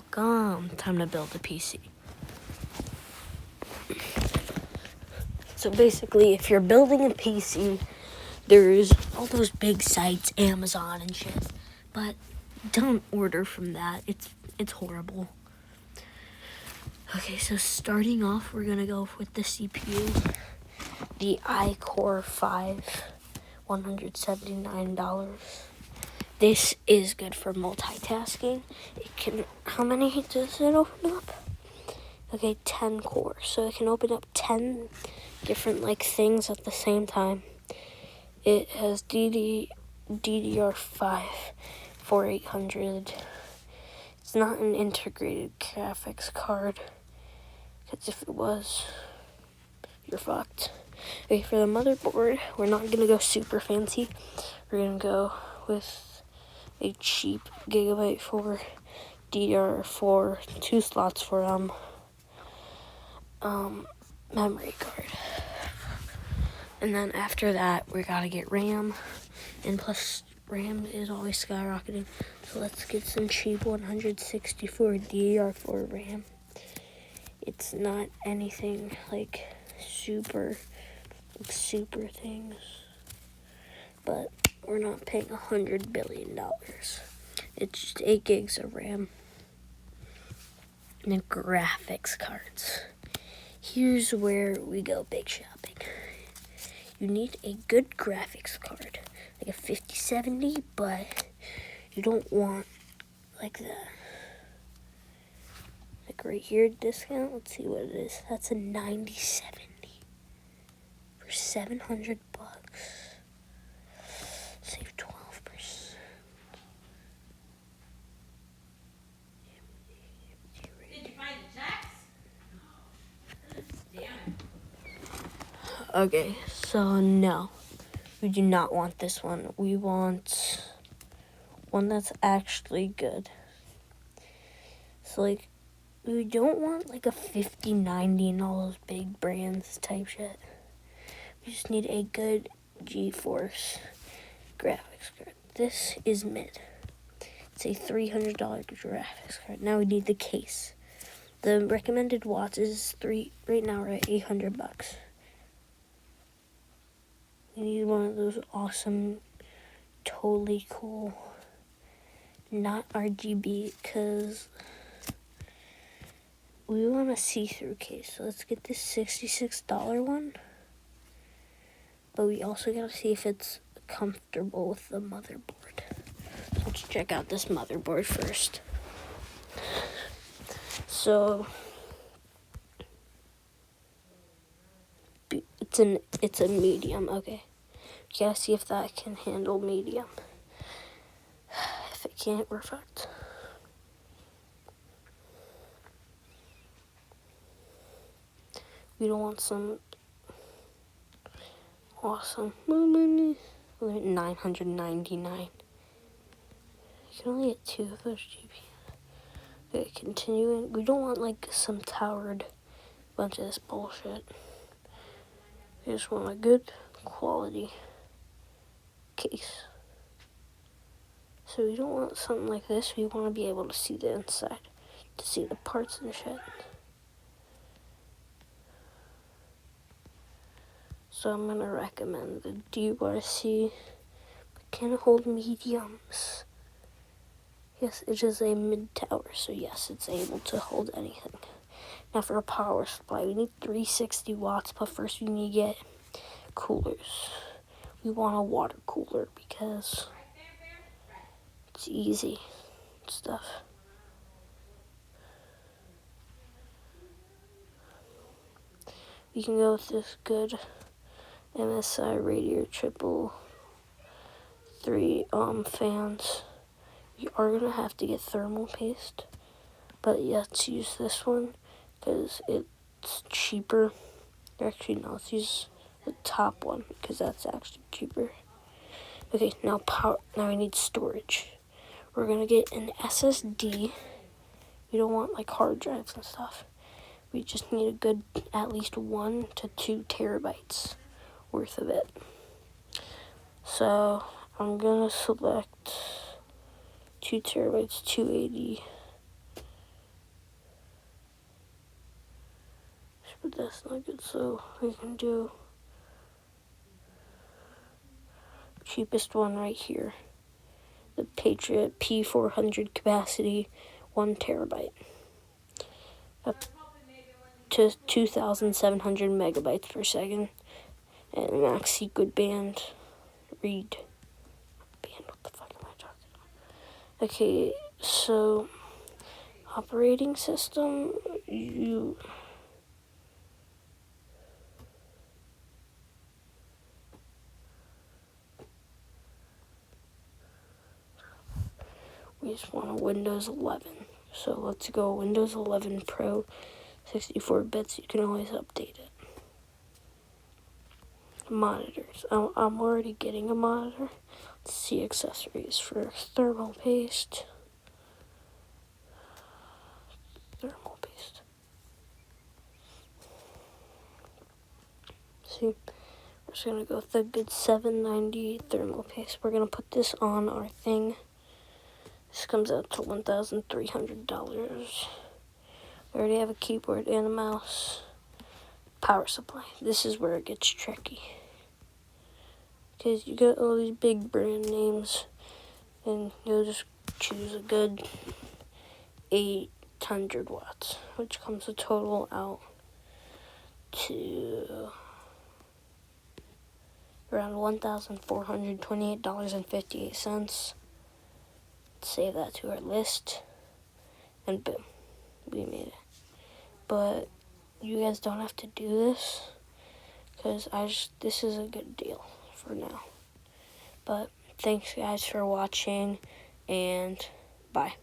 welcome. Time to build a PC. So basically, if you're building a PC, there's all those big sites, Amazon and shit. But don't order from that. It's horrible. Okay, so starting off, we're gonna go with the CPU. The iCore 5, $179. This is good for multitasking. How many does it open up? Okay, 10 cores. So it can open up 10 different things at the same time. It has DDR5 4800. It's not an integrated graphics card, because if it was, you're fucked. Okay, for the motherboard, we're not gonna go super fancy. We're gonna go with a cheap Gigabyte 4 DDR4, 2 slots for memory card. And then after that, we gotta get RAM, and plus RAM is always skyrocketing. So let's get some cheap 164 DDR4 RAM. It's not anything super things, but we're not paying $100 billion. It's just 8 gigs of RAM. And then graphics cards. Here's where we go big shopping. You need a good graphics card, like a 5070, but you don't want the right here discount. Let's see what it is. That's a 9070 for $700. Save 12%. Did you find the checks? Damn it. Okay, so no, we do not want this one. We want one that's actually good. So we don't want a 5090 and all those big brands type shit. We just need a good GeForce graphics card. This is mid. It's a $300 graphics card. Now we need the case. The recommended watts is right now we're at $800. We need one of those awesome, totally cool, not RGB, because we want a see-through case. So let's get this $66 one. But we also gotta see if it's comfortable with the motherboard. So let's check out this motherboard first. So it's a medium. Okay, you gotta see if that can handle medium. If it can't, we're fucked. We don't want some awesome $999. You can only get 2 of those GPUs. Okay, continuing. We don't want some towered bunch of this bullshit. We just want a good quality case. So we don't want something like this. We want to be able to see the inside, to see the parts and shit. So I'm gonna recommend the DYC, but can it hold mediums? Yes, it is a mid-tower, so yes, it's able to hold anything. Now for a power supply, we need 360 watts, but first we need to get coolers. We want a water cooler because it's easy stuff. We can go with this good MSI Radiator Triple 3 fans. You are gonna have to get thermal paste, but yeah, let's use this one because it's cheaper. Actually, no, let's use the top one because that's actually cheaper. Okay, now we need storage. We're gonna get an SSD. We don't want hard drives and stuff. We just need a good at least 1 to 2 terabytes worth of it. So I'm gonna select 2 terabytes, 280 but that's not good, so we can do cheapest one right here. The Patriot P400 capacity, 1 terabyte. Up to 2,700 megabytes per second. And max secret band read. Band, what the fuck am I talking about? Okay, so operating system, we just want a Windows 11. So let's go Windows 11 Pro, 64 bits. You can always update it. Monitors. I'm already getting a monitor. Let's see accessories for thermal paste. Thermal paste. See, we're just gonna go with the good 790 thermal paste. We're gonna put this on our thing. This comes out to $1,300. We already have a keyboard and a mouse. Power supply. This is where it gets tricky. Because you got all these big brand names, and you'll just choose a good 800 watts, which comes a total out to around $1,428.58. Save that to our list, and boom, we made it. But you guys don't have to do this, because this is a good deal for now. But thanks guys for watching, and bye.